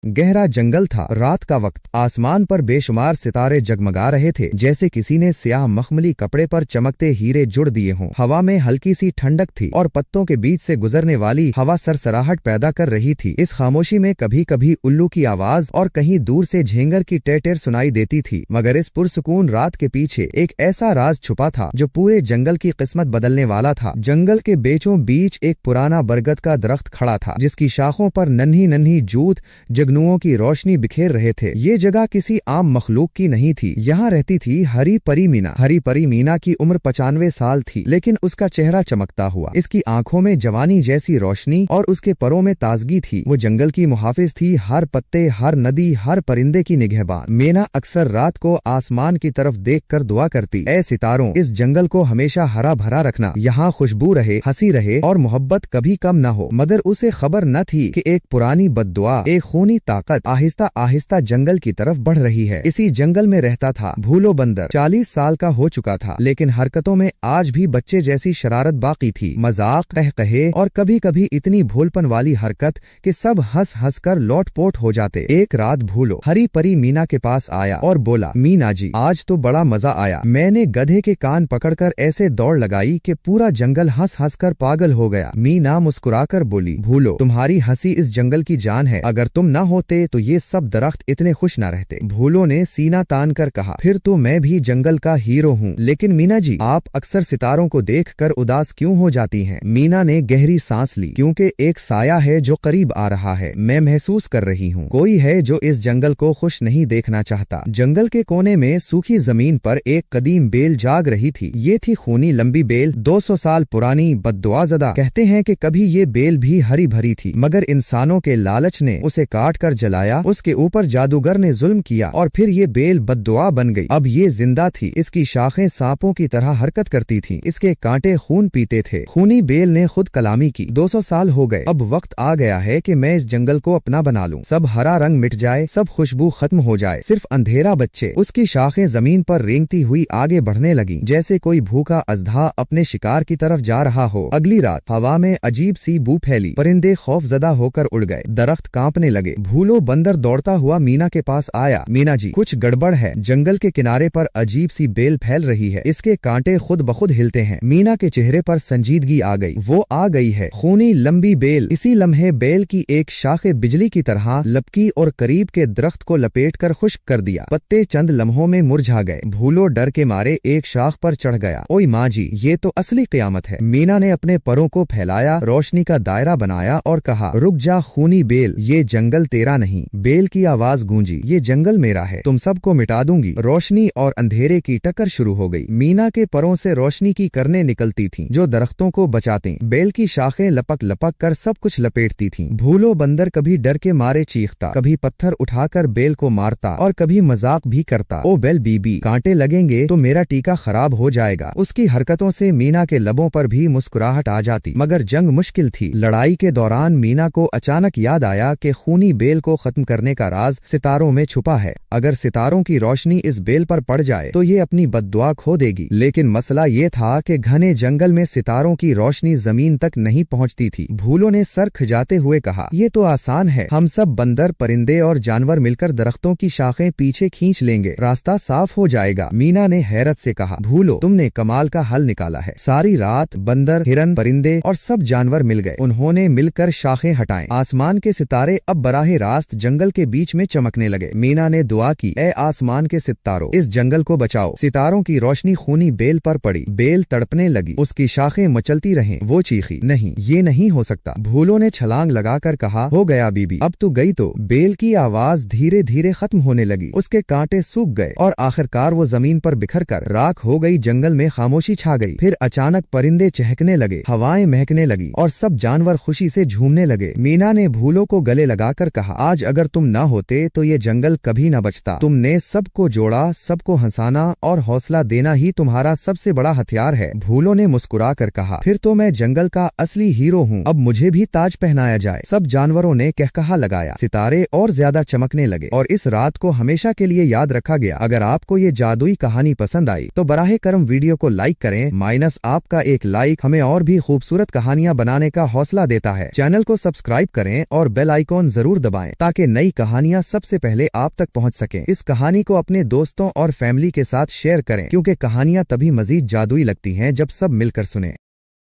गहरा जंगल था। रात का वक्त, आसमान पर बेशुमार सितारे जगमगा रहे थे, जैसे किसी ने स्याह मखमली कपड़े पर चमकते हीरे जुड़ दिए हों। हवा में हल्की सी ठंडक थी और पत्तों के बीच से गुजरने वाली हवा सरसराहट पैदा कर रही थी। इस खामोशी में कभी कभी उल्लू की आवाज और कहीं दूर से झेंगर की टेटर सुनाई देती थी, मगर इस पुरसुकून रात के पीछे एक ऐसा राज छुपा था जो पूरे जंगल की किस्मत बदलने वाला था। जंगल के बीचों बीच एक पुराना बरगद का दरख्त खड़ा था, जिसकी शाखों पर नन्ही नन्ही जूत जगनुओं की रोशनी बिखेर रहे थे। ये जगह किसी आम मखलूक की नहीं थी। यहाँ रहती थी हरी परी मीना। हरी परी मीना की उम्र 95 साल थी, लेकिन उसका चेहरा चमकता हुआ, इसकी आंखों में जवानी जैसी रोशनी और उसके परों में ताजगी थी। वो जंगल की मुहाफिज थी, हर पत्ते, हर नदी, हर परिंदे की निगहबान। मीना अक्सर रात को आसमान की तरफ देखकर दुआ करती, ऐ सितारों, इस जंगल को हमेशा हरा भरा रखना, यहाँ खुशबू रहे, हंसी रहे और मोहब्बत कभी कम न हो। मगर उसे खबर न थी कि एक पुरानी बद्दुआ, एक खूनी ताकत आहिस्ता आहिस्ता जंगल की तरफ बढ़ रही है। इसी जंगल में रहता था भूलो बंदर। 40 साल का हो चुका था, लेकिन हरकतों में आज भी बच्चे जैसी शरारत बाकी थी। मजाक, कहकहे और कभी कभी इतनी भोलपन वाली हरकत कि सब हंस हंस कर लोटपोट हो जाते। एक रात भूलो हरी परी मीना के पास आया और बोला, मीना जी, आज तो बड़ा मजा आया। मैंने गधे के कान पकड़कर ऐसे दौड़ लगाई कि पूरा जंगल हंस हंस कर पागल हो गया। मीना मुस्कुराकर बोली, भूलो, तुम्हारी हंसी इस जंगल की जान है। अगर तुम न होते तो ये सब दरख्त इतने खुश न रहते। भूलो ने सीना तान कर कहा, फिर तो मैं भी जंगल का हीरो हूँ। लेकिन मीना जी, आप अक्सर सितारों को देखकर उदास क्यों हो जाती हैं? मीना ने गहरी सांस ली, क्योंकि एक साया है जो करीब आ रहा है। मैं महसूस कर रही हूँ, कोई है जो इस जंगल को खुश नहीं देखना चाहता। जंगल के कोने में सूखी जमीन पर एक कदीम बेल जाग रही थी। ये थी खूनी लंबी बेल, 200 साल पुरानी, बद्दुआज़दा। कहते हैं कि कभी ये बेल भी हरी भरी थी, मगर इंसानों के लालच ने उसे काट कर जलाया। उसके ऊपर जादूगर ने जुल्म किया और फिर ये बेल बद्दुआ बन गई। अब ये जिंदा थी, इसकी शाखें सांपों की तरह हरकत करती थीं, इसके कांटे खून पीते थे। खूनी बेल ने खुद कलामी की, 200 साल हो गए, अब वक्त आ गया है कि मैं इस जंगल को अपना बना लूं। सब हरा रंग मिट जाए, सब खुशबू खत्म हो जाए, सिर्फ अंधेरा बचे। उसकी शाखें जमीन पर रेंगती हुई आगे बढ़ने लगी, जैसे कोई भूखा अजधा अपने शिकार की तरफ जा रहा हो। अगली रात हवा में अजीब सी बू फैली, परिंदे खौफजदा होकर उड़ गए, दरख्त कांपने लगे। भूलो बंदर दौड़ता हुआ मीना के पास आया, मीना जी, कुछ गड़बड़ है। जंगल के किनारे पर अजीब सी बेल फैल रही है, इसके कांटे खुद ब खुद हिलते हैं। मीना के चेहरे पर संजीदगी आ गई। वो आ गई है, खूनी लंबी बेल। इसी लम्हे बेल की एक शाखे बिजली की तरह लपकी और करीब के दरख्त को लपेटकर खुश्क कर दिया। पत्ते चंद लम्हों में मुरझा गए। भूलो डर के मारे एक शाख पर चढ़ गया। ओए माँ जी, ये तो असली क़यामत है। मीना ने अपने परों को फैलाया, रोशनी का दायरा बनाया और कहा, रुक जा खूनी बेल, ये जंगल तेरा नहीं। बेल की आवाज गूंजी, ये जंगल मेरा है, तुम सबको मिटा दूंगी। रोशनी और अंधेरे की टक्कर शुरू हो गई। मीना के परों से रोशनी की करनें निकलती थीं, जो दरख्तों को बचाती। बेल की शाखें लपक लपक कर सब कुछ लपेटती थीं। भूलो बंदर कभी डर के मारे चीखता, कभी पत्थर उठाकर बेल को मारता और कभी मजाक भी करता। ओ बेल बीबी, कांटे लगेंगे तो मेरा टीका खराब हो जाएगा। उसकी हरकतों से मीना के लबों पर भी मुस्कुराहट आ जाती, मगर जंग मुश्किल थी। लड़ाई के दौरान मीना को अचानक याद आया कि खूनी बेल को खत्म करने का राज सितारों में छुपा है। अगर सितारों की रोशनी इस बेल पर पड़ जाए तो ये अपनी बद्दुआ खो देगी। लेकिन मसला ये था कि घने जंगल में सितारों की रोशनी जमीन तक नहीं पहुंचती थी। भूलो ने सर खिजाते हुए कहा, ये तो आसान है, हम सब बंदर, परिंदे और जानवर मिलकर दरख्तों की शाखें पीछे खींच लेंगे, रास्ता साफ हो जाएगा। मीना ने हैरत से कहा, भूलो, तुमने कमाल का हल निकाला है। सारी रात बंदर, हिरन, परिंदे और सब जानवर मिल गए। उन्होंने मिलकर शाखें हटाएं। आसमान के सितारे अब बराहे रास्त जंगल के बीच में चमकने लगे। मीना ने दुआ की, ए आसमान के सितारों, इस जंगल को बचाओ। सितारों की रोशनी खूनी बेल पर पड़ी, बेल तड़पने लगी, उसकी शाखें मचलती रहें। वो चीखी, नहीं, ये नहीं हो सकता। भूलो ने छलांग लगाकर कहा, हो गया बीबी, अब तू गई तो। बेल की आवाज धीरे धीरे खत्म होने लगी, उसके कांटे सूख गए और आखिरकार वो जमीन पर बिखर कर राख हो गई। जंगल में खामोशी छा गई। फिर अचानक परिंदे चहकने लगे, हवाएं महकने लगी और सब जानवर खुशी से झूमने लगे। मीना ने भूलो को गले लगाकर कहा, आज अगर तुम न होते तो ये जंगल कभी न बचता। तुमने सबको जोड़ा, सबको हंसाना और हौसला देना ही तुम्हारा सबसे बड़ा हथियार है। भूलो ने मुस्कुरा कर कहा, फिर तो मैं जंगल का असली हीरो हूँ, अब मुझे भी ताज पहनाया जाए। सब जानवरों ने कहकहा लगाया। सितारे और ज्यादा चमकने लगे और इस रात को हमेशा के लिए याद रखा गया। अगर आपको ये जादुई कहानी पसंद आई तो बराहे करम वीडियो को लाइक करें। माइनस आपका एक लाइक हमें और भी खूबसूरत कहानियां बनाने का हौसला देता है। चैनल को सब्सक्राइब करें और बेल आइकॉन जरूर दबाएं ताकि नई कहानियाँ सबसे पहले आप तक पहुँच सकें। इस कहानी को अपने दोस्तों और फैमिली के साथ शेयर करें, क्योंकि कहानियाँ तभी मजीद जादुई लगती हैं जब सब मिलकर सुने।